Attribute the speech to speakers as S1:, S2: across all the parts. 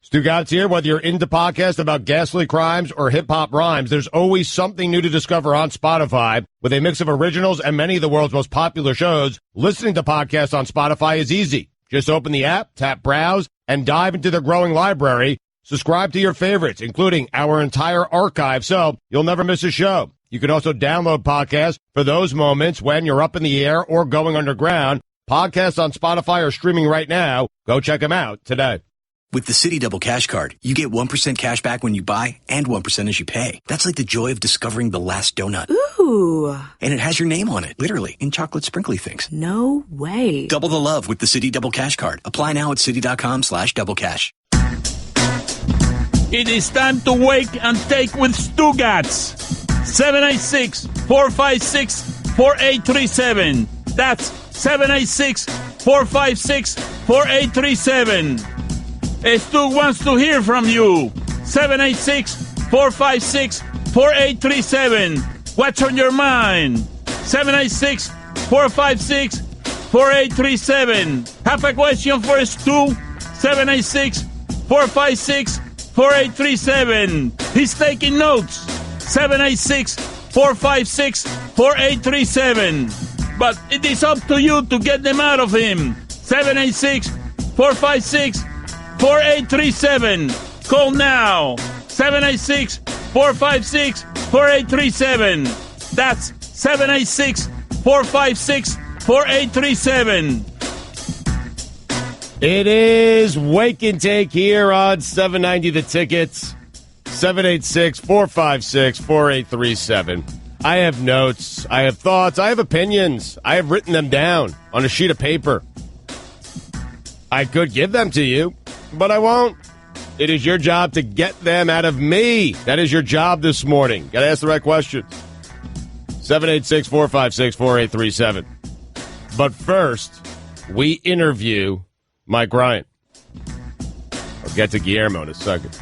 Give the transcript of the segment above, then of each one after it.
S1: Stugotz here. Whether you're into podcasts about ghastly crimes or hip-hop rhymes, there's always something new to discover on Spotify. With a mix of originals and many of the world's most popular shows, listening to podcasts on Spotify is easy. Just open the app, tap Browse, and dive into their growing library. Subscribe to your favorites, including our entire archive, so you'll never miss a show. You can also download podcasts for those moments when you're up in the air or going underground. Podcasts on Spotify are streaming right now. Go check them out today.
S2: With the Citi Double Cash Card, you get 1% cash back when you buy and 1% as you pay. That's like the joy of discovering the last donut.
S3: Ooh.
S2: And it has your name on it, literally, in chocolate sprinkly things.
S3: No way.
S2: Double the love with the Citi Double Cash Card. Apply now at Citi.com/doublecash.
S4: It is time to wake and take with Stugotz. 786-456-4837. That's 786-456-4837. Stu wants to hear from you. 786-456-4837. What's on your mind? 786-456-4837. Have a question for Stu? 786-456-4837. He's taking notes. 786-456-4837. But it is up to you to get them out of him. 786-456-4837. Call now. 786-456-4837. That's 786-456-4837.
S1: It is Wake and Take here on 790 The Tickets. 786-456-4837. I have notes. I have thoughts. I have opinions. I have written them down on a sheet of paper. I could give them to you, but I won't. It is your job to get them out of me. That is your job this morning. Got to ask the right questions. 786-456-4837. But first, we interview Mike Ryan. I'll get to Guillermo in a second.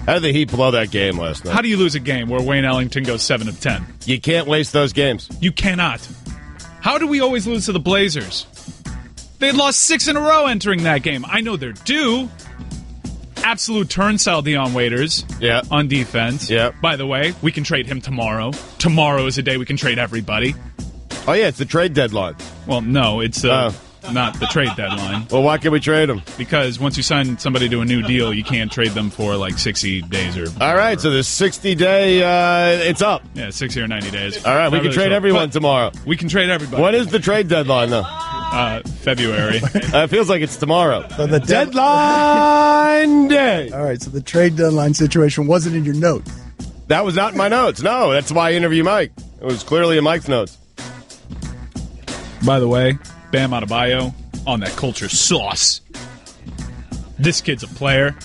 S1: How did the Heat blow that game last night?
S5: How do you lose a game where Wayne Ellington goes 7 of 10?
S1: You can't waste those games.
S5: You cannot. How do we always lose to the Blazers? They had lost 6 in a row entering that game. I know they're due. Absolute turnstile Dion Waiters on defense.
S1: Yeah.
S5: By the way, we can trade him tomorrow. Tomorrow is a day we can trade everybody.
S1: Oh, yeah, it's the trade deadline.
S5: Well, no, it's not the trade deadline.
S1: Well, why can't we trade him?
S5: Because once you sign somebody to a new deal, you can't trade them for like 60 days or...
S1: All right, so the 60-day, it's up.
S5: Yeah, 60 or 90 days.
S1: All right, we can trade everyone tomorrow.
S5: We can trade everybody.
S1: When is the trade deadline, though?
S5: February.
S1: It feels like it's tomorrow.
S6: So the
S1: deadline day.
S6: All right, so the trade deadline situation wasn't in your notes.
S1: That was not in my notes. No, that's why I interview Mike. It was clearly in Mike's notes.
S5: By the way, Bam Adebayo on that culture sauce. This kid's a player.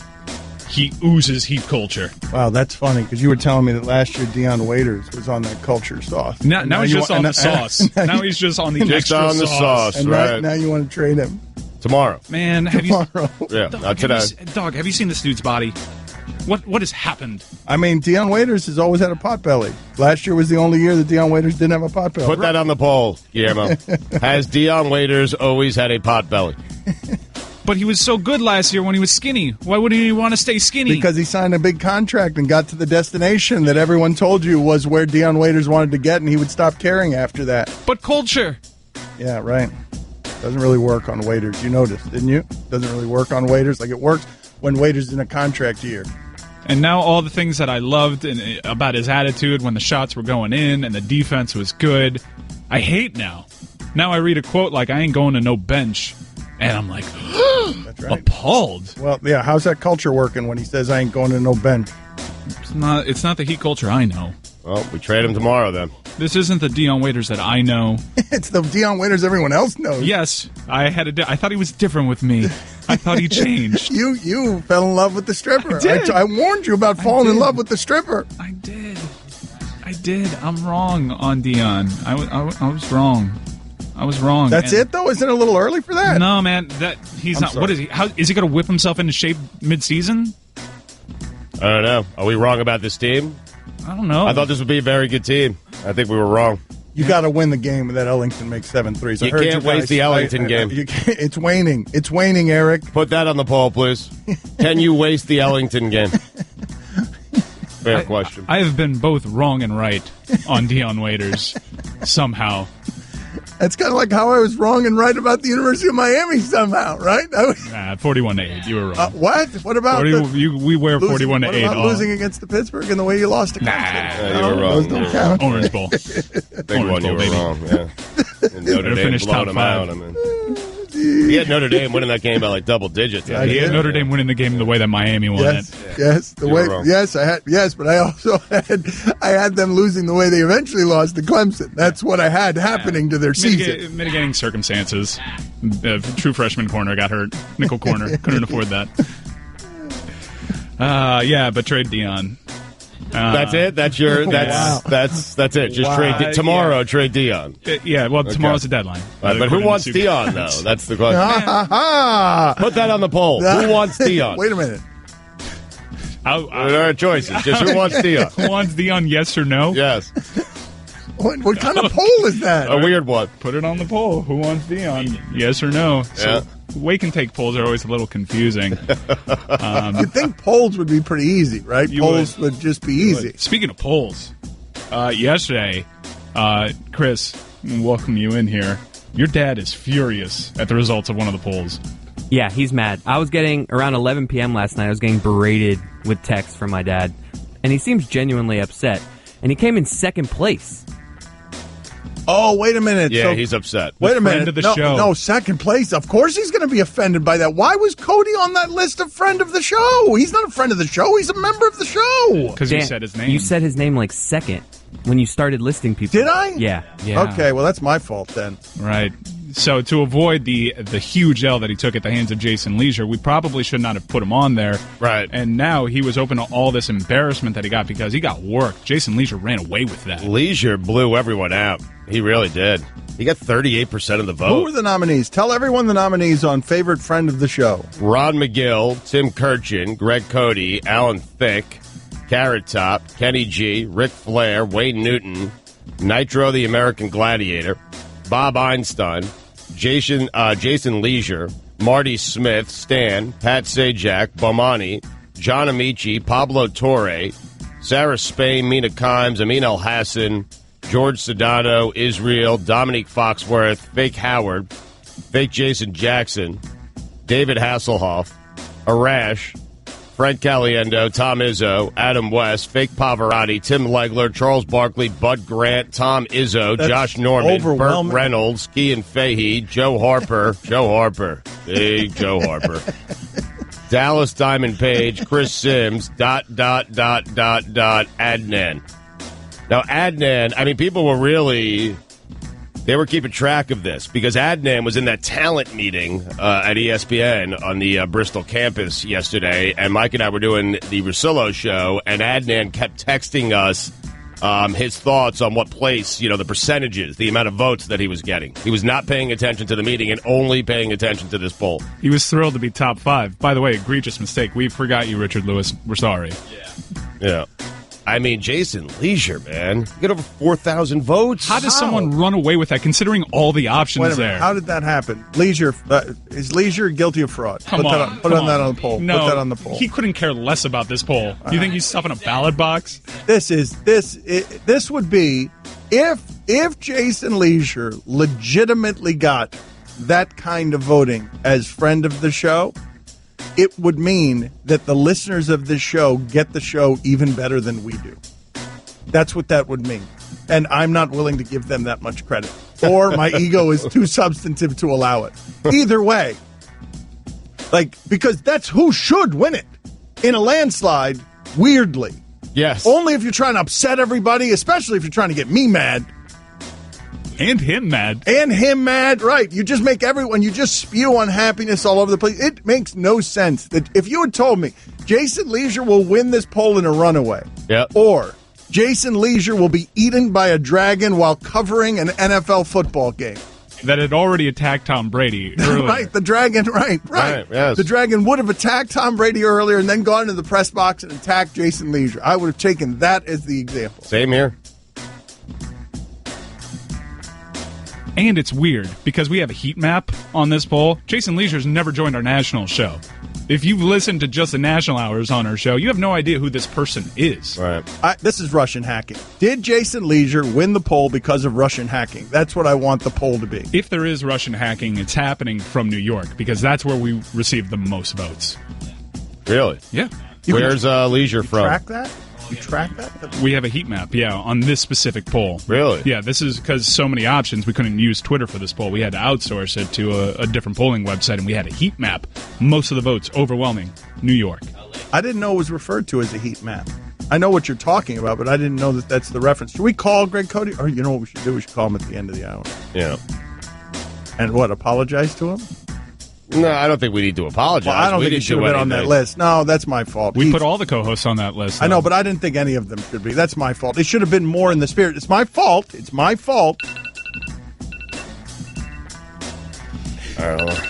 S5: He oozes Heat culture.
S6: Wow, that's funny because you were telling me that last year Dion Waiters was on that culture sauce.
S5: Now he's just on the sauce. Now he's just on the extra
S1: on the sauce.
S6: And
S1: right.
S6: now you want to trade him.
S1: Tomorrow.
S5: Man,
S6: Tomorrow.
S1: Yeah,
S5: Dog,
S1: not today.
S5: Have you seen this dude's body? What has happened?
S6: I mean, Dion Waiters has always had a pot belly. Last year was the only year that Dion Waiters didn't have a pot belly.
S1: Put that on the poll, Guillermo. Has Dion Waiters always had a pot belly?
S5: But he was so good last year when he was skinny. Why wouldn't he want to stay skinny?
S6: Because he signed a big contract and got to the destination that everyone told you was where Dion Waiters wanted to get, and he would stop caring after that.
S5: But culture.
S6: Yeah, right. Doesn't really work on Waiters. You noticed, didn't you? Doesn't really work on Waiters. Like it works when Waiters is in a contract year.
S5: And now all the things that I loved about his attitude when the shots were going in and the defense was good, I hate now. Now I read a quote like, I ain't going to no bench. And I'm like,
S6: That's right.
S5: Appalled.
S6: Well, yeah, how's that culture working when he says I ain't going to no bench?
S5: It's not the Heat culture I know.
S1: Well, we trade him tomorrow then.
S5: This isn't the Dion Waiters that I know.
S6: It's the Dion Waiters everyone else knows.
S5: Yes, I thought he was different with me. I thought he changed.
S6: You fell in love with the stripper.
S5: I did.
S6: I warned you about falling in love with the stripper.
S5: I did. I'm wrong on Dion. I was wrong. I was wrong.
S6: That's it, though? Isn't it a little early for that?
S5: No, man. He's not.
S6: Sorry.
S5: What is he? How is he going to whip himself into shape mid-season?
S1: I don't know. Are we wrong about this team?
S5: I don't know.
S1: I thought this would be a very good team. I think we were wrong.
S6: You got to win the game that Ellington makes 7 threes.
S1: You can't waste the Ellington game.
S6: It's waning. It's waning, Eric.
S1: Put that on the poll, please. Can you waste the Ellington game? Fair question.
S5: I have been both wrong and right on Dion Waiters somehow.
S6: That's kind of like how I was wrong and right about the University of Miami somehow, right?
S5: 41-8. You were wrong.
S6: What? What about
S5: we wear 41-8.
S6: What about losing against the Pittsburgh and the way you lost to
S1: Clemson? You were wrong.
S6: Those don't count.
S5: Orange Bowl.
S1: Big one, you were wrong. Yeah. And Notre Dame blowing them out. I mean, he had Notre Dame winning that game by like double digits.
S5: Yeah, he had Notre Dame winning the game the way that Miami won it.
S6: Yes, but I also had them losing the way they eventually lost to Clemson. That's what I had happening to their season.
S5: Mitigating circumstances. True freshman corner got hurt. Nickel corner couldn't afford that. But trade Dion.
S1: That's it. That's it. Just trade tomorrow. Trade Dion.
S5: Tomorrow's the deadline.
S1: But who wants Dion though? That's the question. Put that on the poll. Who wants Dion?
S6: Wait a minute.
S1: There are choices. Just who wants Dion?
S5: Who wants Dion? Yes or no?
S1: Yes.
S6: What kind of poll is that?
S1: A weird one.
S5: Put it on the poll. Who wants Dion? Yes or no? So wake and take polls are always a little confusing.
S6: You'd think polls would be pretty easy, right? Polls would just be easy.
S5: Speaking of polls, yesterday, Chris, welcome you in here. Your dad is furious at the results of one of the polls.
S7: Yeah, he's mad. I was getting, around 11 p.m. last night, I was getting berated with texts from my dad. And he seems genuinely upset. And he came in second place.
S6: Oh, wait a minute.
S1: Yeah, he's upset.
S6: Wait a minute.
S5: Friend of the show.
S6: No, second place. Of course he's going to be offended by that. Why was Cody on that list of friend of the show? He's not a friend of the show. He's a member of the show.
S5: Because you said his name.
S7: You said his name like second when you started listing people.
S6: Did I?
S7: Yeah.
S6: Okay, well, that's my fault then.
S5: Right. So to avoid the huge L that he took at the hands of Jason Leisure, we probably should not have put him on there.
S1: Right.
S5: And now he was open to all this embarrassment that he got because he got worked. Jason Leisure ran away with that.
S1: Leisure blew everyone out. He really did. He got 38% of the vote.
S6: Who were the nominees? Tell everyone the nominees on favorite friend of the show.
S1: Ron McGill, Tim Kirchin, Greg Cody, Alan Thicke, Carrot Top, Kenny G, Ric Flair, Wayne Newton, Nitro the American Gladiator, Bob Einstein, Jason Leisure, Marty Smith, Stan, Pat Sajak, Bomani, John Amici, Pablo Torre, Sarah Spain, Mina Kimes, Amin El Hassan, George Sedano, Israel, Dominique Foxworth, Fake Howard, Fake Jason Jackson, David Hasselhoff, Arash, Frank Caliendo, Tom Izzo, Adam West, Fake Pavarotti, Tim Legler, Charles Barkley, Bud Grant, Tom Izzo, Josh Norman, Burt Reynolds, Kean Fahey, Joe Harper, big Joe Harper, Dallas Diamond Page, Chris Sims, ... Adnan. Now, Adnan, I mean, people were they were keeping track of this because Adnan was in that talent meeting at ESPN on the Bristol campus yesterday, and Mike and I were doing the Russillo show, and Adnan kept texting us his thoughts on what place, the percentages, the amount of votes that he was getting. He was not paying attention to the meeting and only paying attention to this poll.
S5: He was thrilled to be top 5. By the way, egregious mistake. We forgot you, Richard Lewis. We're sorry.
S1: Yeah. I mean, Jason Leisure, man. You get over 4,000 votes.
S5: How does someone run away with that, considering all the options there?
S6: How did that happen? Leisure, is Leisure guildy of fraud? Put that on the poll.
S5: No,
S6: put that on the poll.
S5: He couldn't care less about this poll. Do you think he's stuffing a ballot box?
S6: This would be if Jason Leisure legitimately got that kind of voting as friend of the show. It would mean that the listeners of this show get the show even better than we do. That's what that would mean. And I'm not willing to give them that much credit. Or my ego is too substantive to allow it. Either way. Because that's who should win it. In a landslide, weirdly.
S1: Yes.
S6: Only if you're trying to upset everybody, especially if you're trying to get me mad.
S5: And him mad.
S6: Right. You just make you just spew unhappiness all over the place. It makes no sense that if you had told me Jason Leisure will win this poll in a runaway, or Jason Leisure will be eaten by a dragon while covering an NFL football game.
S5: That had already attacked Tom Brady earlier.
S6: Right, the dragon, right.
S1: Yes.
S6: The dragon would have attacked Tom Brady earlier and then gone to the press box and attacked Jason Leisure. I would have taken that as the example.
S1: Same here.
S5: And it's weird because we have a heat map on this poll. Jason Leisure's never joined our national show. If you've listened to just the national hours on our show, you have no idea who this person is.
S1: Right.
S6: This is Russian hacking. Did Jason Leisure win the poll because of Russian hacking? That's what I want the poll to be.
S5: If there is Russian hacking, it's happening from New York because that's where we received the most votes.
S1: Really?
S5: Yeah.
S1: Where's Leisure from?
S6: Track that? You track that?
S5: We have a heat map, on this specific poll.
S1: Really?
S5: Yeah, this is because so many options, we couldn't use Twitter for this poll. We had to outsource it to a different polling website, and we had a heat map. Most of the votes, overwhelming, New York.
S6: I didn't know it was referred to as a heat map. I know what you're talking about, but I didn't know that that's the reference. Should we call Greg Cody? Or you know what we should do? We should call him at the end of the hour.
S1: Yeah.
S6: And what, apologize to him?
S1: No, I don't think we need to apologize.
S6: Well, I don't think he should have been on that list. No, that's my fault.
S5: We put all the co-hosts on that list.
S6: I know, but I didn't think any of them should be. That's my fault. It should have been more in the spirit. It's my fault. It's my fault.
S1: I don't know.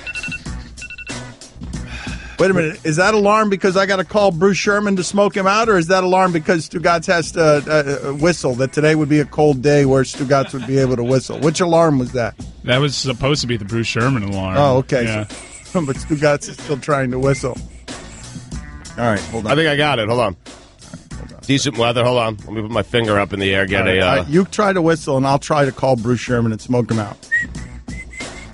S6: Wait a minute. Is that alarm because I got to call Bruce Sherman to smoke him out, or is that alarm because Stugotz has to whistle, that today would be a cold day where Stugotz would be able to whistle? Which alarm was that?
S5: That was supposed to be the Bruce Sherman alarm.
S6: Oh, okay.
S5: Yeah.
S6: So, but Stugotz is still trying to whistle. All right, hold on.
S1: I think I got it. Hold on. Decent weather. Hold on. Let me put my finger up in the air.
S6: You try to whistle, and I'll try to call Bruce Sherman and smoke him out.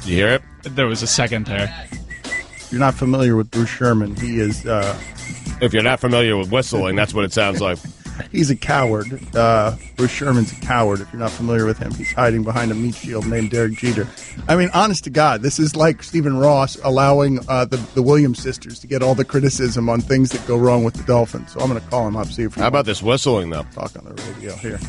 S1: You hear it?
S5: There was a second there.
S6: If you're not familiar with Bruce Sherman, he is...
S1: if you're not familiar with whistling, that's what it sounds like.
S6: He's a coward. Bruce Sherman's a coward. If you're not familiar with him, he's hiding behind a meat shield named Derek Jeter. I mean, honest to God, this is like Stephen Ross allowing the Williams sisters to get all the criticism on things that go wrong with the Dolphins. So I'm going to call him up, see if...
S1: How about this whistling, though?
S6: Talk on the radio here.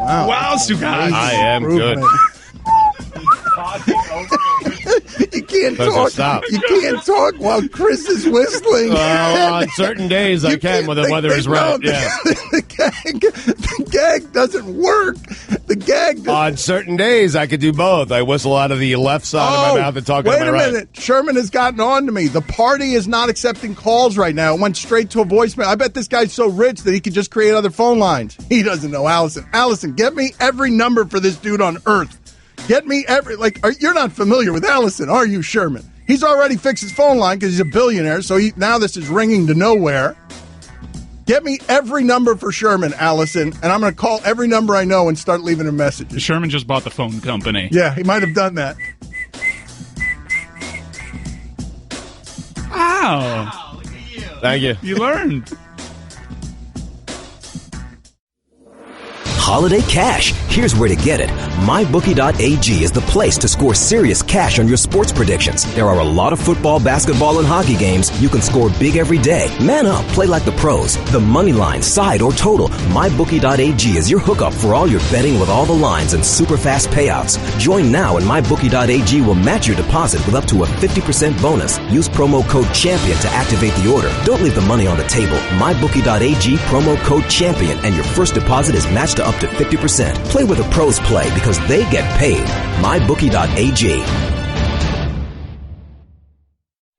S5: Wow, Stugotz.
S1: I am good.
S6: You can't talk. You can't talk while Chris is whistling.
S1: Well, on certain days I can when the weather is right. Yeah.
S6: The gag doesn't work. The gag doesn't.
S1: On certain days I could do both. I whistle out of the left side of my mouth and talk out of my right.
S6: Wait a minute. Sherman has gotten on to me. The party is not accepting calls right now. It went straight to a voicemail. I bet this guy's so rich that he could just create other phone lines. He doesn't know Allison. Allison, get me every number for this dude on earth. Get me every, you're not familiar with Allison, are you, Sherman? He's already fixed his phone line because he's a billionaire, so now this is ringing to nowhere. Get me every number for Sherman, Allison, and I'm going to call every number I know and start leaving him messages.
S5: Sherman just bought the phone company.
S6: Yeah, he might have done that.
S5: Wow.
S1: Thank you.
S5: You learned.
S8: Holiday cash. Here's where to get it. MyBookie.ag is the place to score serious cash on your sports predictions. There are a lot of football, basketball, and hockey games. You can score big every day. Man up. Play like the pros. The money line, side, or total. MyBookie.ag is your hookup for all your betting with all the lines and super fast payouts. Join now and MyBookie.ag will match your deposit with up to a 50% bonus. Use promo code CHAMPION to activate the order. Don't leave the money on the table. MyBookie.ag, promo code CHAMPION, and your first deposit is matched to up to 50%. Play where the pros play because they get paid. MyBookie.ag.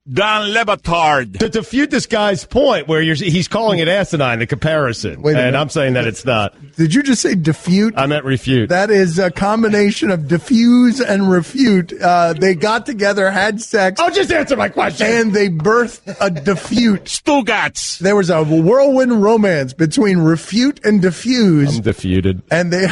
S4: Don Le Batard.
S1: To defute this guy's point where he's calling it asinine, the comparison, and I'm saying that it's not.
S6: Did you just say defute?
S1: I meant refute.
S6: That is a combination of diffuse and refute. They got together, had sex.
S1: Oh, just answer my question.
S6: And they birthed a defute.
S4: Stugotz.
S6: There was a whirlwind romance between refute and diffuse.
S1: I'm defuted.
S6: And they...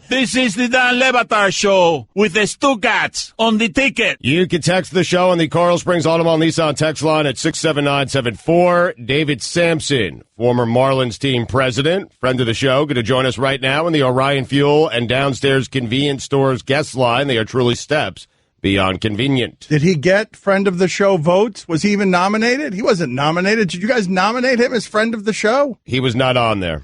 S4: This is the Dan Le Batard Show with the Stugotz on the ticket.
S1: You can text the show on the Coral Springs Automall Nissan text line at 67974. David Samson, former Marlins team president, friend of the show, going to join us right now in the Orion Fuel and Downstairs Convenience Stores guest line. They are truly steps beyond convenient.
S6: Did he get friend of the show votes? Was he even nominated? He wasn't nominated. Did you guys nominate him as friend of the show?
S1: He was not on there.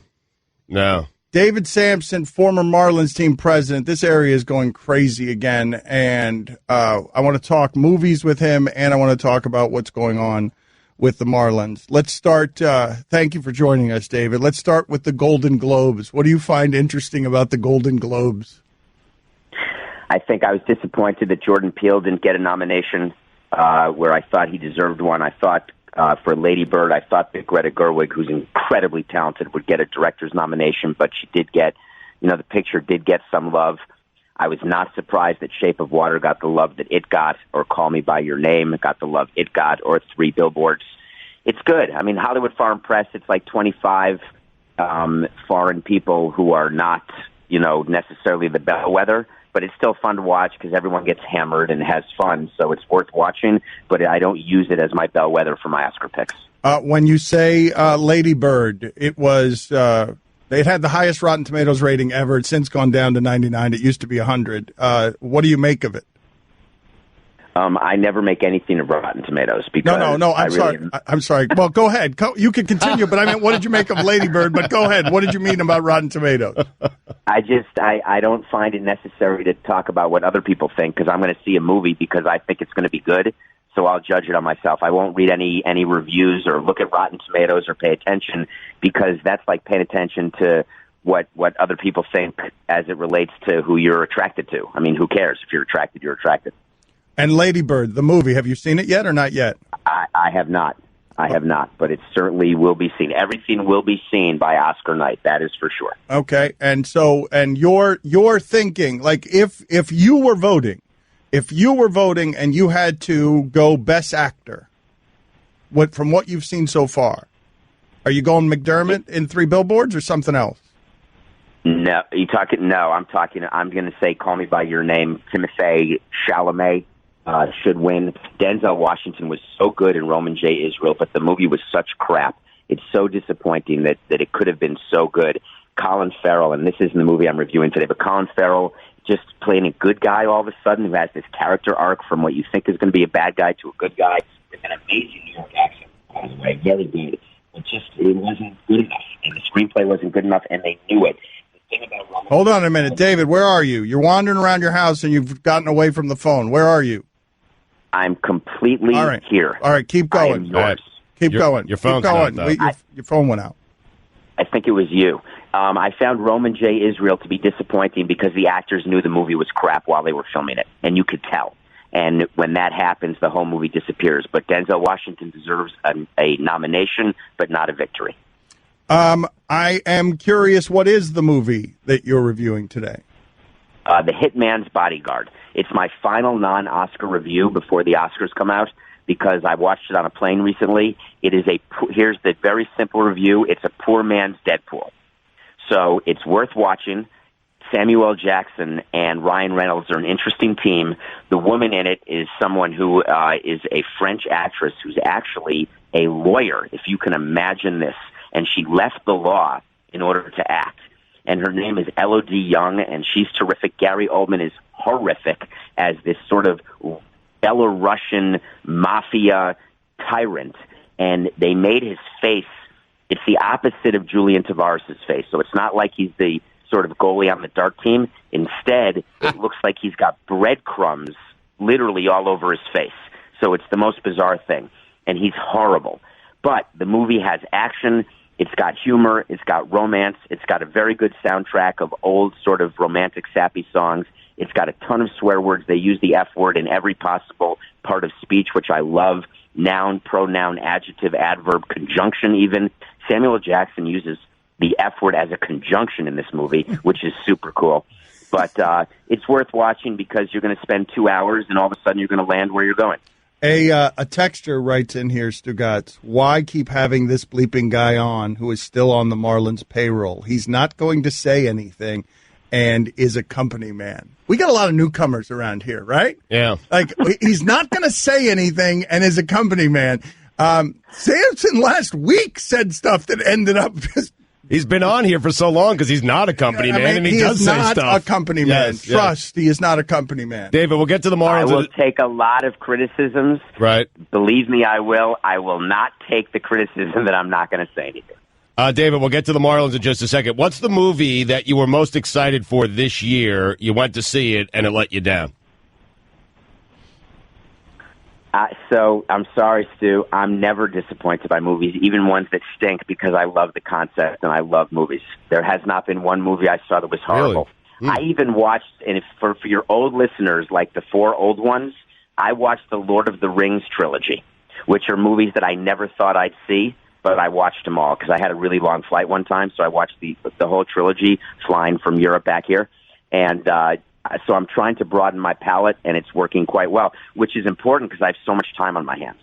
S1: No.
S6: David Samson, former Marlins team president. This area is going crazy again, and I want to talk movies with him, and I want to talk about what's going on with the Marlins. Let's start. Thank you for joining us, David. Let's start with the Golden Globes. What do you find interesting about the Golden Globes?
S9: I think I was disappointed that Jordan Peele didn't get a nomination where I thought he deserved one. I thought for Lady Bird, I thought that Greta Gerwig, who's incredibly talented, would get a director's nomination, but she did get, the picture did get some love. I was not surprised that Shape of Water got the love that it got, or Call Me By Your Name got the love it got, or Three Billboards. It's good. I mean, Hollywood Foreign Press, it's like 25 foreign people who are not, necessarily the bellwether, but it's still fun to watch because everyone gets hammered and has fun, so it's worth watching, but I don't use it as my bellwether for my Oscar picks. When
S6: you say Lady Bird, it was it had the highest Rotten Tomatoes rating ever. It's since gone down to 99. It used to be 100. What do you make of it?
S9: I never make anything of Rotten Tomatoes because
S6: no. I'm sorry. Well, go ahead. You can continue, but I mean, what did you make of Lady Bird? But go ahead. What did you mean about Rotten Tomatoes?
S9: I don't find it necessary to talk about what other people think because I'm going to see a movie because I think it's going to be good. So I'll judge it on myself. I won't read any reviews or look at Rotten Tomatoes or pay attention because that's like paying attention to what other people think as it relates to who you're attracted to. I mean, who cares? If you're attracted, you're attracted.
S6: And Lady Bird, the movie, have you seen it yet or not yet?
S9: I have not. I have not, but it certainly will be seen. Everything will be seen by Oscar night. That is for sure.
S6: Okay, and you're thinking, like, if you were voting and you had to go Best Actor, from what you've seen so far, are you going McDermott in Three Billboards or something else?
S9: No, I'm going to say Call Me By Your Name. Timothée Chalamet should win. Denzel Washington was so good in Roman J. Israel, but the movie was such crap. It's so disappointing that it could have been so good. Colin Farrell, and this isn't the movie I'm reviewing today, but Colin Farrell just playing a good guy all of a sudden who has this character arc from what you think is going to be a bad guy to a good guy with an amazing New York accent, by the way, very good. It wasn't good enough, and the screenplay wasn't good enough, and they knew it.
S6: Hold on a minute, David, where are you? You're wandering around your house and you've gotten away from the phone. Where are you?
S9: I'm completely here.
S6: All right, keep going. Keep going.
S1: Your phone's not
S6: your phone went out.
S9: I think it was you. I found Roman J. Israel to be disappointing because the actors knew the movie was crap while they were filming it, and you could tell. And when that happens, the whole movie disappears. But Denzel Washington deserves a nomination, but not a victory.
S6: I am curious, what is the movie that you're reviewing today?
S9: The Hitman's Bodyguard. It's my final non-Oscar review before the Oscars come out because I watched it on a plane recently. Here's the very simple review. It's a poor man's Deadpool. So it's worth watching. Samuel L. Jackson and Ryan Reynolds are an interesting team. The woman in it is someone who is a French actress who's actually a lawyer, if you can imagine this. And she left the law in order to act. And her name is Elodie Young, and she's terrific. Gary Oldman is horrific as this sort of Belarusian mafia tyrant. And they made his face, it's the opposite of Julian Tavares' face. So it's not like he's the sort of goalie on the dart team. Instead, it looks like he's got breadcrumbs literally all over his face. So it's the most bizarre thing. And he's horrible. But the movie has action. It's got humor, it's got romance, it's got a very good soundtrack of old sort of romantic sappy songs. It's got a ton of swear words. They use the F word in every possible part of speech, which I love. Noun, pronoun, adjective, adverb, conjunction even. Samuel L. Jackson uses the F word as a conjunction in this movie, which is super cool. But it's worth watching because you're going to spend 2 hours and all of a sudden you're going to land where you're going.
S6: A texter writes in here, Stugotz, why keep having this bleeping guy on who is still on the Marlins payroll? He's not going to say anything, and is a company man. We got a lot of newcomers around here, right?
S1: Yeah.
S6: Like, he's not going to say anything and is a company man. Samson last week said stuff that ended up just...
S1: He's been on here for so long because he's not a company man, and he does say stuff.
S6: He is not a company man.
S1: Yes.
S6: Trust, he is not a company man.
S1: David, we'll get to the Marlins.
S9: I will take a lot of criticisms.
S1: Right.
S9: Believe me, I will. I will not take the criticism that I'm not going to say anything.
S1: David, we'll get to the Marlins in just a second. What's the movie that you were most excited for this year? You went to see it, and it let you down.
S9: So I'm sorry, Stu. I'm never disappointed by movies, even ones that stink, because I love the concept and I love movies. There has not been one movie I saw that was horrible. Really? I even watched, and for your old listeners, like the 4 old ones, I watched the Lord of the Rings trilogy, which are movies that I never thought I'd see, but I watched them all because I had a really long flight one time, so I watched the whole trilogy flying from Europe back here, and so I'm trying to broaden my palette, and it's working quite well, which is important because I have so much time on my hands.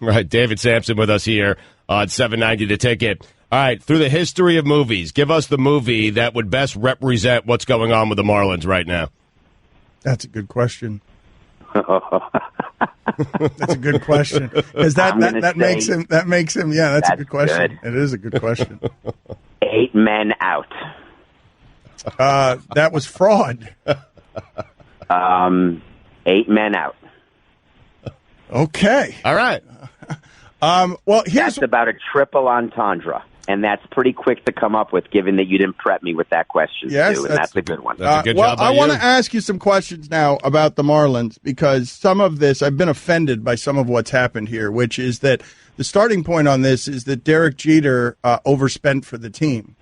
S1: Right. David Samson with us here on 790 The Ticket. All right. Through the history of movies, give us the movie that would best represent what's going on with the Marlins right now.
S6: That's a good question. That's a good question. Because that makes him, yeah, that's a good question. Good. It is a good question.
S9: 8 Men Out.
S6: That was fraud.
S9: 8 Men Out.
S6: Okay.
S1: All right.
S6: Well, here's
S9: that's about a triple entendre, and that's pretty quick to come up with, given that you didn't prep me with that question,
S6: yes,
S9: too, and that's a good one.
S1: That's a good job by
S6: I
S1: you.
S6: want to ask you some questions now about the Marlins, because some of this, I've been offended by some of what's happened here, which is that the starting point on this is that Derek Jeter overspent for the team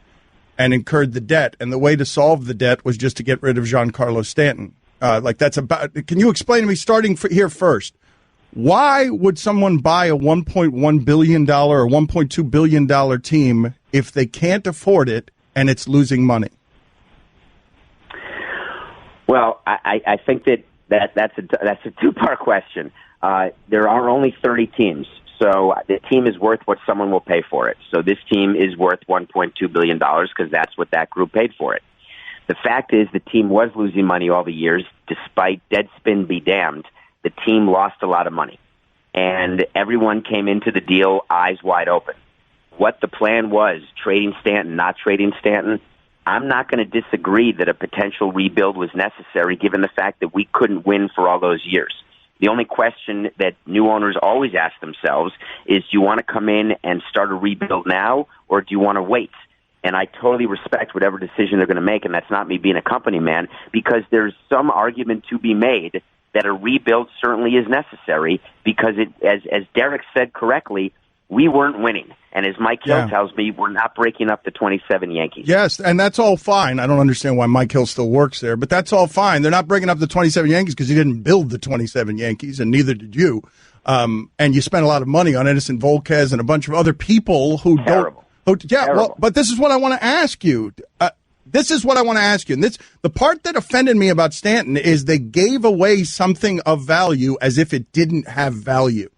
S6: and incurred the debt, and the way to solve the debt was just to get rid of Giancarlo Stanton. Can you explain to me, starting here first, why would someone buy a $1.1 billion or $1.2 billion team if they can't afford it and it's losing money?
S9: Well, I think that's a two-part question. There are only 30 teams, so the team is worth what someone will pay for it. So this team is worth $1.2 billion because that's what that group paid for it. The fact is the team was losing money all the years. Despite Deadspin be damned, the team lost a lot of money. And everyone came into the deal eyes wide open. What the plan was, trading Stanton, not trading Stanton, I'm not going to disagree that a potential rebuild was necessary given the fact that we couldn't win for all those years. The only question that new owners always ask themselves is, do you want to come in and start a rebuild now, or do you want to wait? And I totally respect whatever decision they're going to make, and that's not me being a company man, because there's some argument to be made that a rebuild certainly is necessary because, as Derek said correctly, we weren't winning. And as Mike Hill tells me, we're not breaking up the 27 Yankees.
S6: Yes, and that's all fine. I don't understand why Mike Hill still works there, but that's all fine. They're not breaking up the 27 Yankees because he didn't build the 27 Yankees, and neither did you. And you spent a lot of money on Edison Volquez and a bunch of other people who
S9: Terrible.
S6: Well, but this is what I want to ask you. And the part that offended me about Stanton is they gave away something of value as if it didn't have value.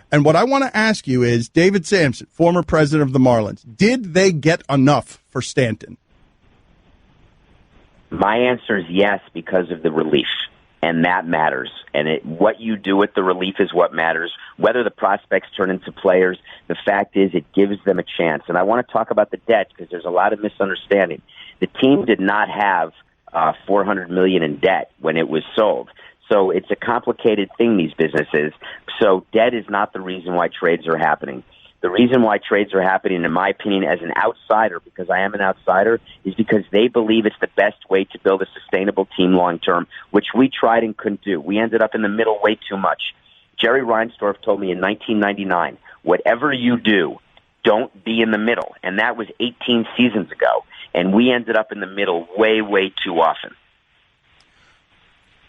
S6: And what I want to ask you is, David Samson, former president of the Marlins, did they get enough for Stanton?
S9: My answer is yes, because of the relief, and that matters. And what you do with the relief is what matters. Whether the prospects turn into players, the fact is it gives them a chance. And I want to talk about the debt because there's a lot of misunderstanding. The team did not have $400 million in debt when it was sold. So it's a complicated thing, these businesses. So debt is not the reason why trades are happening. The reason why trades are happening, in my opinion, as an outsider, because I am an outsider, is because they believe it's the best way to build a sustainable team long term, which we tried and couldn't do. We ended up in the middle way too much. Jerry Reinsdorf told me in 1999, whatever you do, don't be in the middle. And that was 18 seasons ago. And we ended up in the middle way, way too often.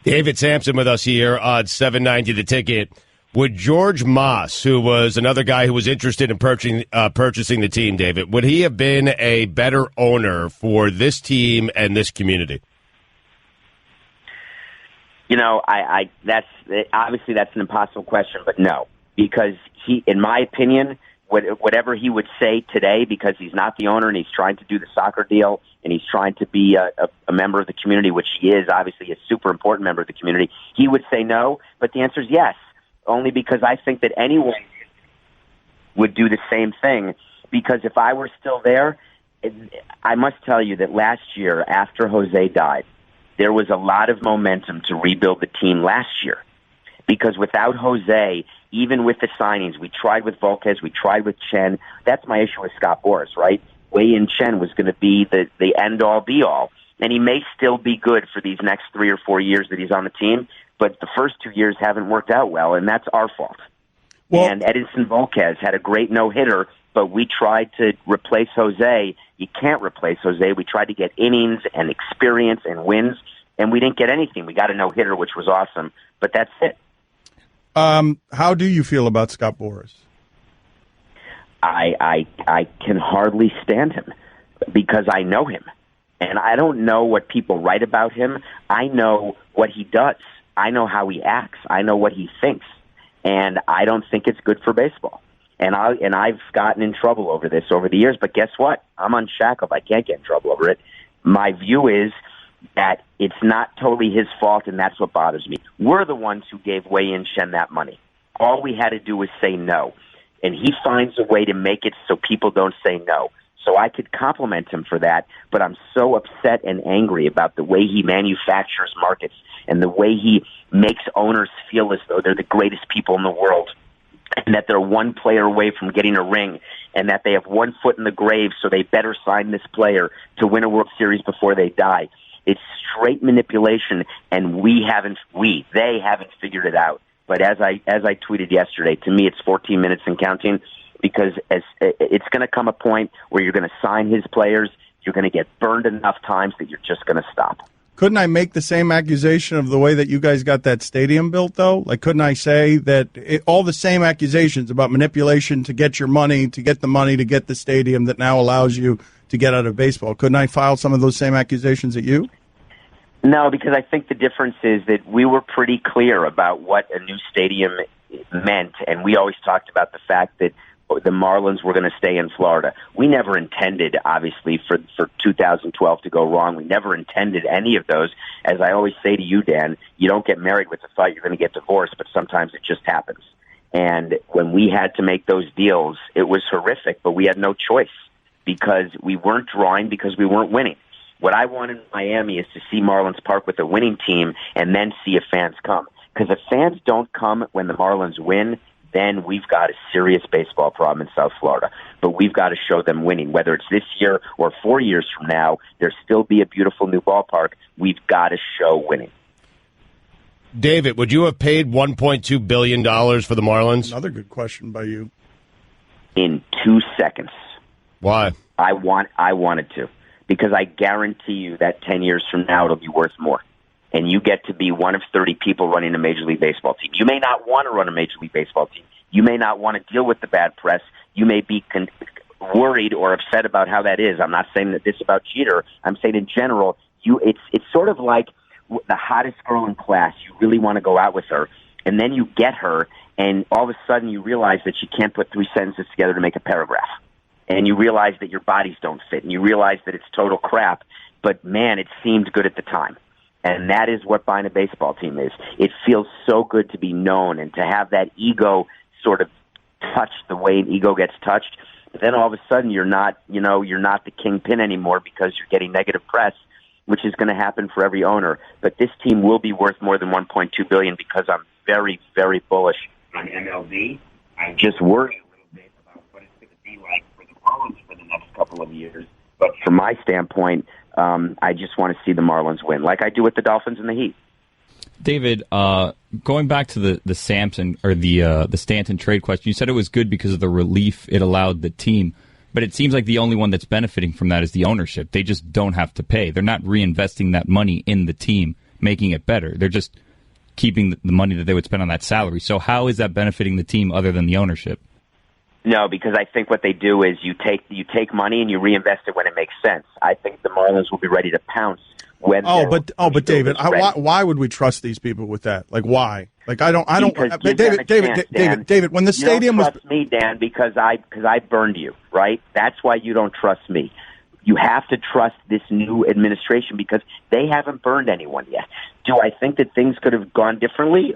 S1: David Samson with us here on 790 The Ticket. Would George Moss, who was another guy who was interested in purchasing the team, David, would he have been a better owner for this team and this community?
S9: You know, that's obviously that's an impossible question, but no, because he, in my opinion, whatever he would say today, because he's not the owner and he's trying to do the soccer deal and he's trying to be a member of the community, which he is, obviously a super important member of the community, he would say no. But the answer is yes, only because I think that anyone would do the same thing. Because if I were still there, I must tell you that last year, after Jose died, there was a lot of momentum to rebuild the team last year. Because without Jose, even with the signings, we tried with Volquez, we tried with Chen. That's my issue with Scott Boras, right? Wei-Yin Chen was going to be the end-all, be-all. And he may still be good for these next 3 or 4 years that he's on the team, but the first 2 years haven't worked out well, and that's our fault. Well, and Edinson Volquez had a great no-hitter, but we tried to replace Jose. You can't replace Jose. We tried to get innings and experience and wins, and we didn't get anything. We got a no-hitter, which was awesome, but that's it.
S6: How do you feel about Scott Boras?
S9: I can hardly stand him because I know him. And I don't know what people write about him. I know what he does. I know how he acts. I know what he thinks. And I don't think it's good for baseball. And I've gotten in trouble over this over the years, but guess what? I'm unshackled. I can't get in trouble over it. My view is that it's not totally his fault, and that's what bothers me. We're the ones who gave Wei-Yin Chen that money. All we had to do was say no. And he finds a way to make it so people don't say no. So I could compliment him for that, but I'm so upset and angry about the way he manufactures markets and the way he makes owners feel as though they're the greatest people in the world and that they're one player away from getting a ring and that they have one foot in the grave, so they better sign this player to win a World Series before they die. It's straight manipulation, and they haven't figured it out. But as I tweeted yesterday, to me it's 14 minutes and counting, because it's going to come a point where you're going to sign his players, you're going to get burned enough times that you're just going to stop.
S6: Couldn't I make the same accusation of the way that you guys got that stadium built, though? Like, couldn't I say that all the same accusations about manipulation to get your money, to get the money, to get the stadium that now allows you to get out of baseball? Couldn't I file some of those same accusations at you?
S9: No, because I think the difference is that we were pretty clear about what a new stadium meant, and we always talked about the fact that the Marlins were going to stay in Florida. We never intended, obviously, for 2012 to go wrong. We never intended any of those. As I always say to you, Dan, you don't get married with the thought you're going to get divorced, but sometimes it just happens. And when we had to make those deals, it was horrific, but we had no choice because we weren't drawing because we weren't winning. What I want in Miami is to see Marlins Park with a winning team and then see if fans come. Because if fans don't come when the Marlins win, then we've got a serious baseball problem in South Florida. But we've got to show them winning. Whether it's this year or 4 years from now, there'll still be a beautiful new ballpark. We've got to show winning.
S1: David, would you have paid $1.2 billion for the Marlins?
S6: Another good question by you.
S9: In 2 seconds.
S1: Why?
S9: I wanted to. Because I guarantee you that 10 years from now it'll be worth more. And you get to be one of 30 people running a Major League Baseball team. You may not want to run a Major League Baseball team. You may not want to deal with the bad press. You may be worried or upset about how that is. I'm not saying that this about Jeter. I'm saying in general, it's sort of like the hottest girl in class. You really want to go out with her, and then you get her, and all of a sudden you realize that you can't put 3 sentences together to make a paragraph. And you realize that your bodies don't fit, and you realize that it's total crap. But, man, it seemed good at the time. And that is what buying a baseball team is. It feels so good to be known and to have that ego sort of touched the way an ego gets touched. But then all of a sudden you're not the kingpin anymore because you're getting negative press, which is going to happen for every owner. But this team will be worth more than $1.2 billion because I'm very, very bullish on MLB. I just worry a little bit about what it's going to be like for the Marlins for the next couple of years. But from my standpoint, I just want to see the Marlins win, like I do with the Dolphins and the Heat.
S10: David, going back to the Samson or the Stanton trade question, you said it was good because of the relief it allowed the team, but it seems like the only one that's benefiting from that is the ownership. They just don't have to pay. They're not reinvesting that money in the team, making it better. They're just keeping the money that they would spend on that salary. So how is that benefiting the team other than the ownership?
S9: No, because I think what they do is you take money and you reinvest it when it makes sense. I think the Marlins will be ready to pounce when.
S6: But David, why would we trust these people with that? Like, why? Like, I don't. David. When the stadium
S9: was, you don't trust me, Dan, because I burned you, right? That's why you don't trust me. You have to trust this new administration because they haven't burned anyone yet. Do I think that things could have gone differently?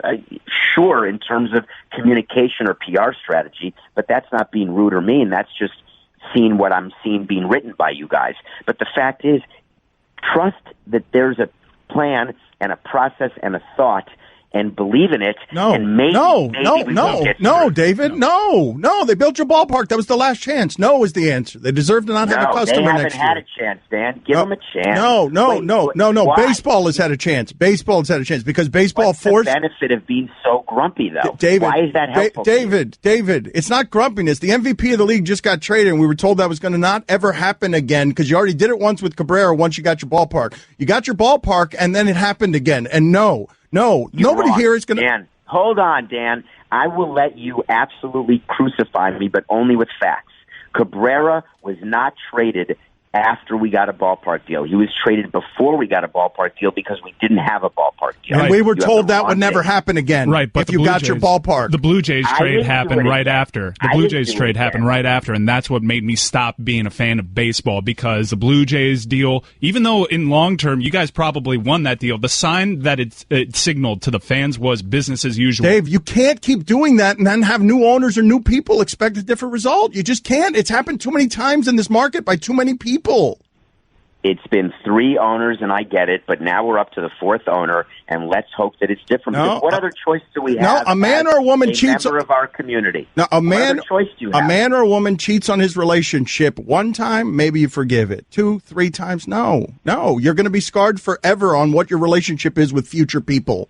S9: Sure, in terms of communication or PR strategy, but that's not being rude or mean. That's just seeing what I'm seeing being written by you guys. But the fact is, trust that there's a plan and a process and a thought, and believe in it.
S6: No,
S9: and maybe,
S6: no, David, no. They built your ballpark. That was the last chance. No is the answer. They deserve to not have a customer next year.
S9: They haven't had a chance, Dan. Give them a chance.
S6: No.
S9: Why?
S6: Baseball has had a chance. Because baseball
S9: What's
S6: forced.
S9: the benefit of being so grumpy, though?
S6: David,
S9: why is that helpful?
S6: David, it's not grumpiness. The MVP of the league just got traded, and we were told that was going to not ever happen again because you already did it once with Cabrera once you got your ballpark. You got your ballpark, and then it happened again. And no, nobody
S9: wrong.
S6: here is going to.
S9: Dan, hold on, Dan. I will let you absolutely crucify me, but only with facts. Cabrera was not traded after we got a ballpark deal. He was traded before we got a ballpark deal because we didn't have a ballpark deal.
S6: And we were told that would never happen again.
S5: Right, but
S6: if you got your ballpark.
S5: The Blue Jays trade happened right after. The Blue Jays trade happened right after, and that's what made me stop being a fan of baseball because the Blue Jays deal, even though in long term you guys probably won that deal, the sign that it signaled to the fans was business as usual.
S6: Dave, you can't keep doing that and then have new owners or new people expect a different result. You just can't. It's happened too many times in this market by too many people.
S9: It's been 3 owners, and I get it, but now we're up to the 4th owner, and let's hope that it's different. Because what other choice do we have?
S6: A man or a woman cheats.
S9: Member of our community.
S6: Now,
S9: what other choice do you have?
S6: A man or a woman cheats on his relationship one time, maybe you forgive it. 2, 3 times, no. You're going to be scarred forever on what your relationship is with future people.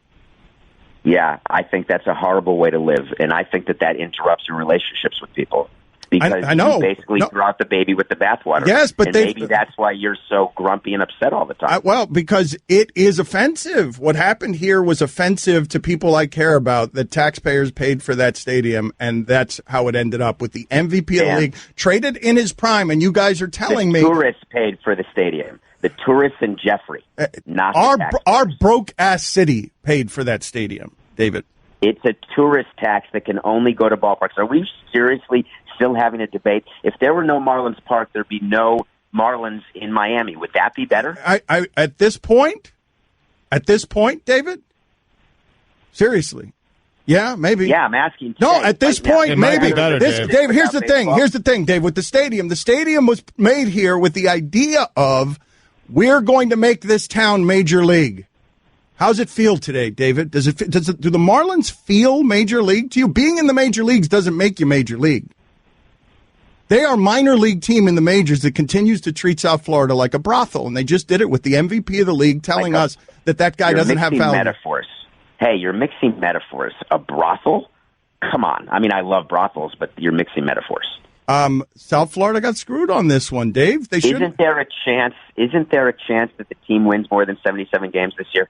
S9: Yeah, I think that's a horrible way to live, and I think that interrupts your relationships with people. Because
S6: I know.
S9: You basically throw out the baby with the bathwater.
S6: Yes, but
S9: maybe that's why you're so grumpy and upset all the time.
S6: Well, because it is offensive. What happened here was offensive to people I care about, that taxpayers paid for that stadium, and that's how it ended up with the MVP of the league, traded in his prime, and you guys are telling me...
S9: The tourists paid for the stadium. The tourists in Jeffrey, not
S6: our broke-ass city paid for that stadium, David.
S9: It's a tourist tax that can only go to ballparks. Are we seriously still having a debate? If there were no Marlins Park, there'd be no Marlins in Miami. Would that be better?
S6: At this point, David? Seriously. Yeah, maybe.
S9: Yeah, I'm asking.
S6: No, at this point, maybe.
S1: Better,
S6: Dave, here's the thing, Dave, with the stadium. The stadium was made here with the idea of we're going to make this town major league. How's it feel today, David? Do the Marlins feel major league to you? Being in the major leagues doesn't make you major league. They are a minor league team in the majors that continues to treat South Florida like a brothel, and they just did it with the MVP of the league telling us that guy doesn't have value.
S9: Metaphors. Hey, you're mixing metaphors. A brothel? Come on. I mean, I love brothels, but you're mixing metaphors.
S6: South Florida got screwed on this one, Dave.
S9: Isn't there a chance that the team wins more than 77 games this year?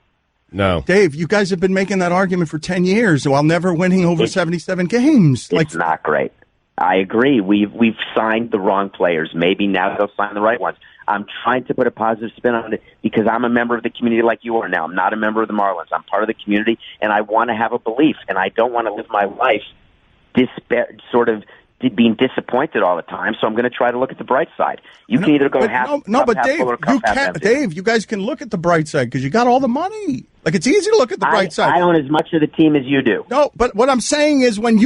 S1: No.
S6: Dave, you guys have been making that argument for 10 years while never winning over 77 games.
S9: It's not great. I agree. We've signed the wrong players. Maybe now they'll sign the right ones. I'm trying to put a positive spin on it because I'm a member of the community like you are now. I'm not a member of the Marlins. I'm part of the community, and I want to have a belief, and I don't want to live my life being disappointed all the time, so I'm going to try to look at the bright side. You can either go half
S6: Dave, Dave, you guys can look at the bright side because you got all the money. Like, it's easy to look at the bright side.
S9: I own as much of the team as you do.
S6: No, but what I'm saying is when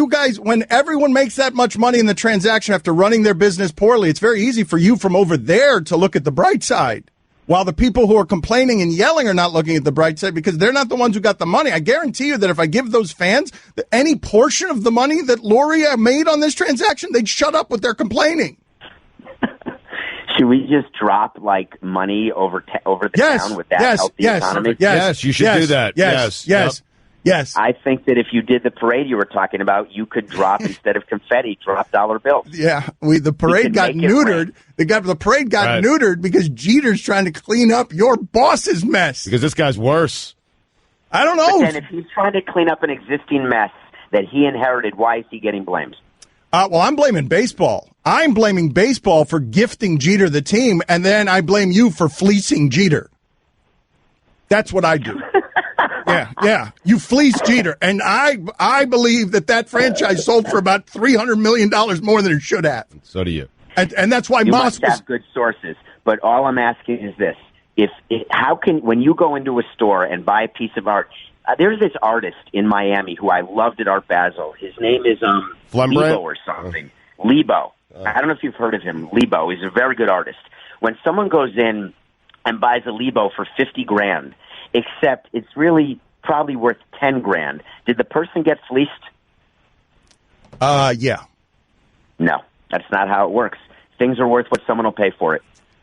S6: everyone makes that much money in the transaction after running their business poorly, it's very easy for you from over there to look at the bright side. While the people who are complaining and yelling are not looking at the bright side because they're not the ones who got the money. I guarantee you that if I give those fans any portion of the money that Loria made on this transaction, they'd shut up with their complaining.
S9: Should we just drop money over the town? Would that help the economy?
S1: Yes, you should do that.
S6: Yes.
S9: I think that if you did the parade you were talking about, you could drop instead of confetti, drop dollar bills.
S6: Yeah, the parade got neutered. The parade got neutered because Jeter's trying to clean up your boss's mess.
S1: Because this guy's worse.
S6: I don't know.
S9: But then if he's trying to clean up an existing mess that he inherited, why is he getting blamed?
S6: Well, I'm blaming baseball. I'm blaming baseball for gifting Jeter the team, and then I blame you for fleecing Jeter. That's what I do. Yeah. You fleeced Jeter, and I believe that franchise sold for about $300 million more than it should have.
S1: So do you.
S6: And that's why
S9: you
S6: Moss
S9: must have good sources. But all I'm asking is this: when you go into a store and buy a piece of art, there's this artist in Miami who I loved at Art Basel. His name is Lebo or something. Lebo. I don't know if you've heard of him. Lebo. He's a very good artist. When someone goes in and buys a Lebo for $50,000, except it's really probably worth $10,000, did the person get fleeced?
S6: Yeah.
S9: No, that's not how it works. Things are worth what someone will pay for it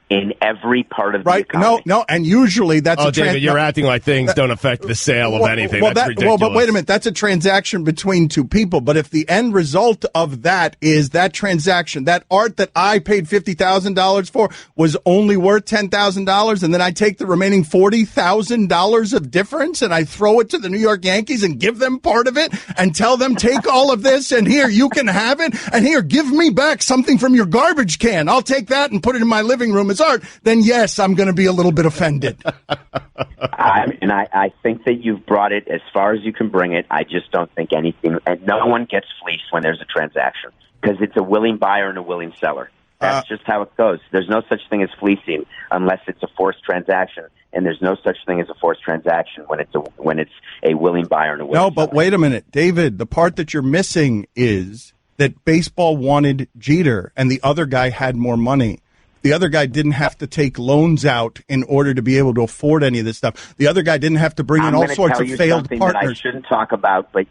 S9: in every part of the economy.
S6: No, and usually that's
S1: David, you're acting like things don't affect the sale of anything. That's ridiculous.
S6: Well, but wait a minute. That's a transaction between two people. But if the end result of that is that transaction, that art that I paid $50,000 for was only worth $10,000, and then I take the remaining $40,000 of difference and I throw it to the New York Yankees and give them part of it and tell them, take all of this and here, you can have it, and here, give me back something from your garbage can. I'll take that and put it in my living room as art. Then yes, I'm going to be a little bit offended.
S9: I think that you've brought it as far as you can bring it. I just don't think anything, and no one gets fleeced when there's a transaction because it's a willing buyer and a willing seller. That's just how it goes. There's no such thing as fleecing unless it's a forced transaction, and there's no such thing as a forced transaction when it's a willing buyer and a willing seller.
S6: No, but wait a minute, David. The part that you're missing is that baseball wanted Jeter, and the other guy had more money. The other guy didn't have to take loans out in order to be able to afford any of this stuff. The other guy didn't have to bring in all sorts of failed partners.
S9: That I shouldn't talk about, but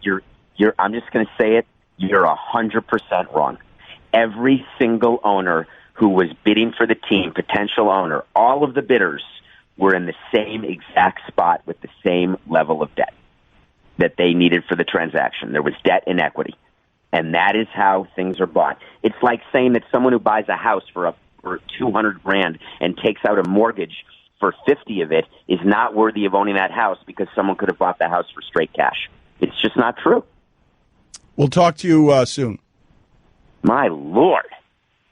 S9: I'm just going to say it. You're 100% wrong. Every single owner who was bidding for the team, potential owner, all of the bidders were in the same exact spot with the same level of debt that they needed for the transaction. There was debt and equity, and that is how things are bought. It's like saying that someone who buys a house for $200,000 and takes out a mortgage for 50 of it is not worthy of owning that house because someone could have bought the house for straight cash. It's just not true.
S6: We'll talk to you soon.
S9: My Lord.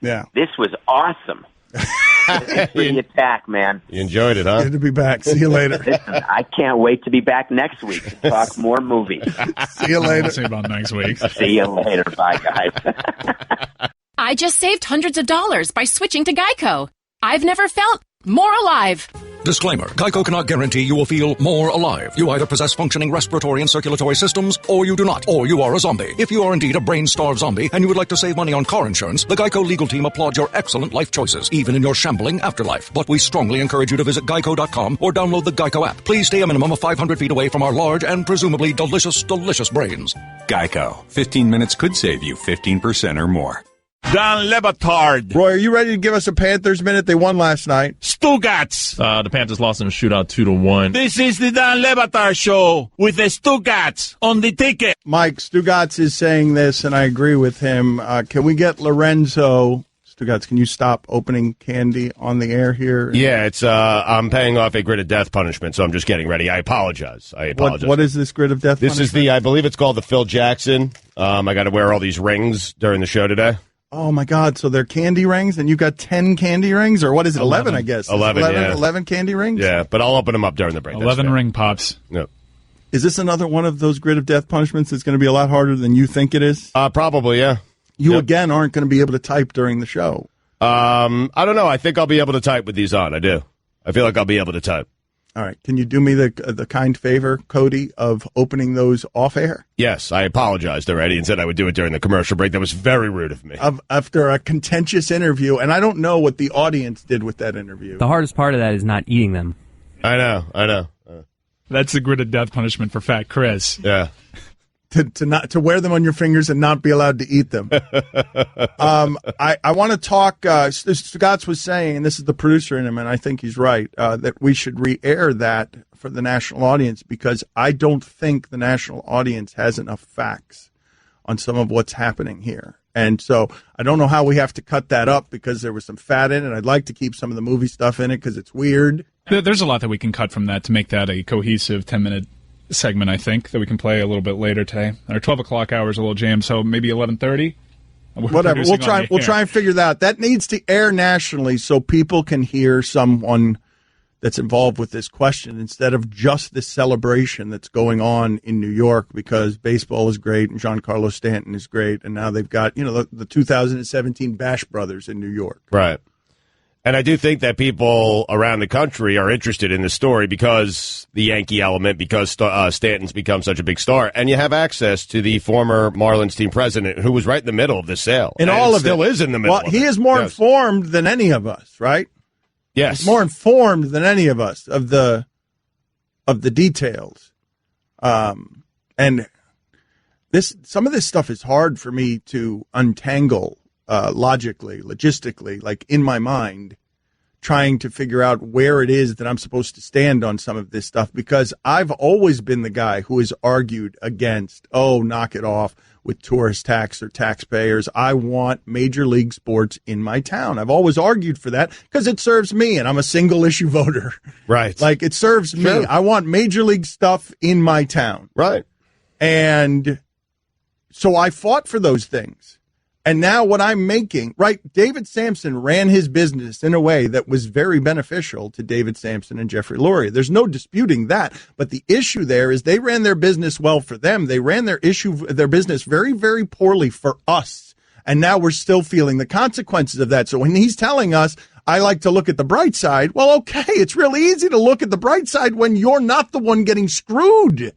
S6: Yeah.
S9: This was awesome. Thanks for the attack, man.
S1: You enjoyed it, huh?
S6: Good to be back. See you later.
S9: Listen, I can't wait to be back next week to talk more movies.
S6: See you later.
S5: See you about next week.
S9: See you later. Bye, guys.
S11: I just saved hundreds of dollars by switching to Geico. I've never felt more alive.
S12: Disclaimer. Geico cannot guarantee you will feel more alive. You either possess functioning respiratory and circulatory systems, or you do not, or you are a zombie. If you are indeed a brain-starved zombie and you would like to save money on car insurance, the Geico legal team applauds your excellent life choices, even in your shambling afterlife. But we strongly encourage you to visit geico.com or download the Geico app. Please stay a minimum of 500 feet away from our large and presumably delicious, delicious brains.
S13: Geico. 15 minutes could save you 15% or more.
S4: Dan Le Batard.
S6: Roy, are you ready to give us a Panthers minute? They won last night.
S4: Stugotz.
S14: The Panthers lost in a shootout 2-1.
S4: This is the Dan Le Batard Show with the Stugotz on the ticket.
S6: Mike, Stugotz is saying this, and I agree with him. Can we get Lorenzo... Stugotz, can you stop opening candy on the air here?
S1: Yeah, it's I'm paying off a grid of death punishment, so I'm just getting ready. I apologize.
S6: What is this grid of death punishment?
S1: This is I believe it's called the Phil Jackson. I got to wear all these rings during the show today.
S6: Oh, my God. So they're candy rings, and you got 10 candy rings? Or what is it, 11 I guess?
S1: 11, yeah.
S6: 11 candy rings?
S1: Yeah, but I'll open them up during the break.
S5: 11 ring pops.
S1: Yep.
S6: Is this another one of those grid of death punishments that's going to be a lot harder than you think it is?
S1: Probably, yeah.
S6: You, again, aren't going to be able to type during the show.
S1: I don't know. I think I'll be able to type with these on. I do. I feel like I'll be able to type.
S6: All right. Can you do me the kind favor, Cody, of opening those off air?
S1: Yes. I apologized already and said I would do it during the commercial break. That was very rude of me.
S6: After a contentious interview, and I don't know what the audience did with that interview.
S7: The hardest part of that is not eating them.
S1: I know.
S5: That's the grid of death punishment for Fat Chris.
S1: Yeah.
S6: To wear them on your fingers and not be allowed to eat them. I want to talk. Stugotz was saying, and this is the producer in him, and I think he's right, that we should re-air that for the national audience because I don't think the national audience has enough facts on some of what's happening here. And so I don't know how we have to cut that up because there was some fat in it. I'd like to keep some of the movie stuff in it because it's weird.
S5: There's a lot that we can cut from that to make that a cohesive 10-minute segment, I think, that we can play a little bit later today. Our 12 o'clock hour is a little jammed, so maybe 11:30.
S6: Whatever. We'll try and figure that out. That needs to air nationally so people can hear someone that's involved with this question instead of just this celebration that's going on in New York because baseball is great and Giancarlo Stanton is great, and now they've got the 2017 Bash Brothers in New York.
S1: Right. And I do think that people around the country are interested in this story because the Yankee element, because Stanton's become such a big star. And you have access to the former Marlins team president who was right in the middle of this sale.
S6: And all of
S1: still
S6: it.
S1: is in the middle.
S6: Well, he is more informed than any of us, right?
S1: Yes.
S6: He's more informed than any of us of the details. And some of this stuff is hard for me to untangle logically, logistically, like in my mind, trying to figure out where it is that I'm supposed to stand on some of this stuff, because I've always been the guy who has argued against, knock it off with tourist tax or taxpayers. I want Major League Sports in my town. I've always argued for that because it serves me, and I'm a single issue voter.
S1: Right.
S6: Like, it serves me. I want Major League stuff in my town.
S1: Right.
S6: And so I fought for those things. And now what I'm making, right, David Samson ran his business in a way that was very beneficial to David Samson and Jeffrey Lurie. There's no disputing that. But the issue there is they ran their business well for them. They ran their business very, very poorly for us. And now we're still feeling the consequences of that. So when he's telling us, I like to look at the bright side, well, okay, it's really easy to look at the bright side when you're not the one getting screwed.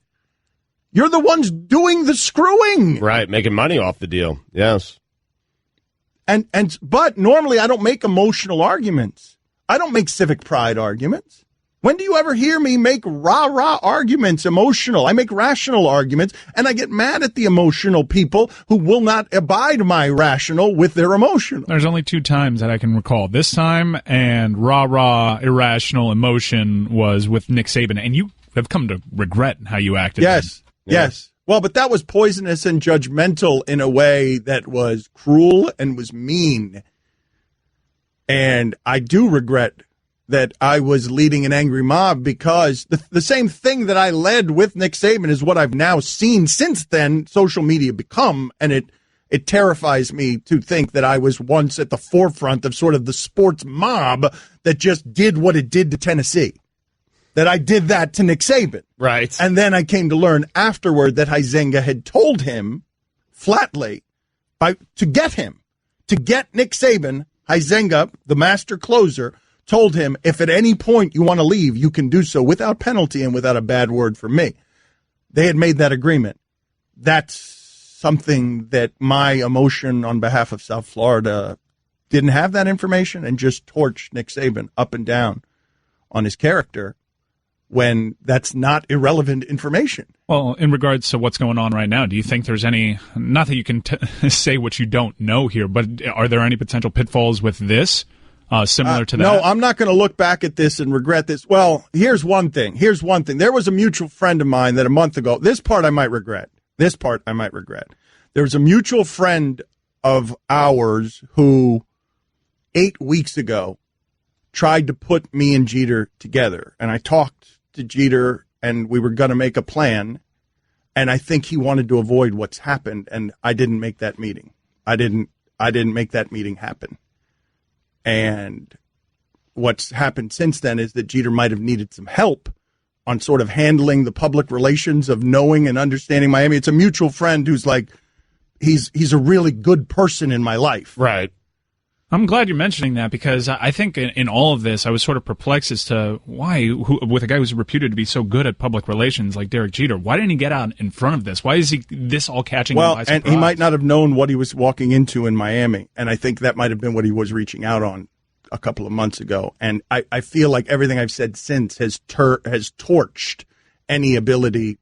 S6: You're the ones doing the screwing.
S1: Right, making money off the deal. Yes.
S6: But normally I don't make emotional arguments. I don't make civic pride arguments. When do you ever hear me make rah-rah arguments emotional? I make rational arguments, and I get mad at the emotional people who will not abide my rational with their emotional.
S5: There's only 2 times that I can recall. This time and rah-rah irrational emotion was with Nick Saban, and you have come to regret how you acted.
S6: Yes, yes. Well, but that was poisonous and judgmental in a way that was cruel and was mean. And I do regret that I was leading an angry mob, because the same thing that I led with Nick Saban is what I've now seen since then social media become, and it terrifies me to think that I was once at the forefront of sort of the sports mob that just did what it did to Tennessee. That I did that to Nick Saban.
S1: Right.
S6: And then I came to learn afterward that Huizenga had told him flatly to get Nick Saban, Huizenga, the master closer, told him, if at any point you want to leave, you can do so without penalty and without a bad word from me. They had made that agreement. That's something that my emotion on behalf of South Florida didn't have that information and just torched Nick Saban up and down on his character, when that's not irrelevant information.
S5: Well, in regards to what's going on right now, do you think there's any, not that you can say what you don't know here, but are there any potential pitfalls with this similar to that?
S6: No, I'm not going to look back at this and regret this. Well, here's one thing. There was a mutual friend of mine that a month ago, this part I might regret. There was a mutual friend of ours who 8 weeks ago tried to put me and Jeter together. And I talked to Jeter, and we were going to make a plan, and I think he wanted to avoid what's happened, and I didn't make that meeting. I didn't make that meeting happen. And what's happened since then is that Jeter might have needed some help on sort of handling the public relations of knowing and understanding Miami. It's a mutual friend who's like, he's a really good person in my life.
S1: Right.
S5: I'm glad you're mentioning that, because I think in all of this, I was sort of perplexed as to why, with a guy who's reputed to be so good at public relations like Derek Jeter, why didn't he get out in front of this? Why is this all catching him by surprise?
S6: And he might not have known what he was walking into in Miami, and I think that might have been what he was reaching out on a couple of months ago. And I feel like everything I've said since has torched any ability.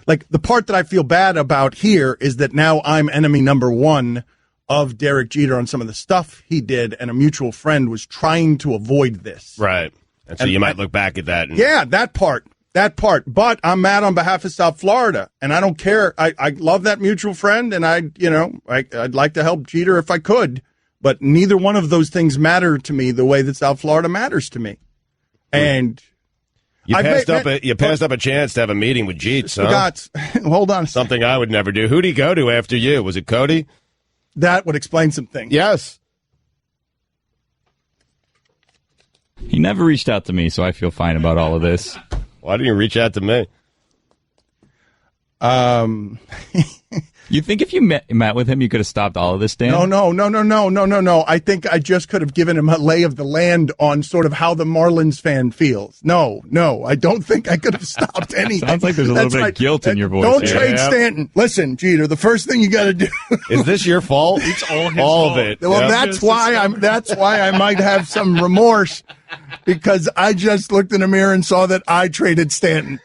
S6: Like, the part that I feel bad about here is that now I'm enemy number one of Derek Jeter on some of the stuff he did, and a mutual friend was trying to avoid this.
S1: Right. And so you might look back at that.
S6: Yeah, that part. But I'm mad on behalf of South Florida, and I don't care. I love that mutual friend, and I'd like to help Jeter if I could, but neither one of those things matter to me the way that South Florida matters to me. And
S1: you passed up a chance to have a meeting with Jeets, huh?
S6: Hold on a second.
S1: Something I would never do. Who'd he go to after you? Was it Cody?
S6: That would explain some things.
S1: Yes.
S10: He never reached out to me, so I feel fine about all of this.
S1: Why didn't you reach out to me?
S10: You think if you met with him, you could have stopped all of this, Dan?
S6: No. I think I just could have given him a lay of the land on sort of how the Marlins fan feels. No, I don't think I could have stopped anything.
S10: Sounds like there's a little bit of guilt in your voice.
S6: Don't trade Stanton. Listen, Jeter, the first thing you got to do.
S1: Is this your fault?
S5: It's all his
S1: all
S5: fault.
S1: of it.
S6: Well, that's why I might have some remorse, because I just looked in the mirror and saw that I traded Stanton.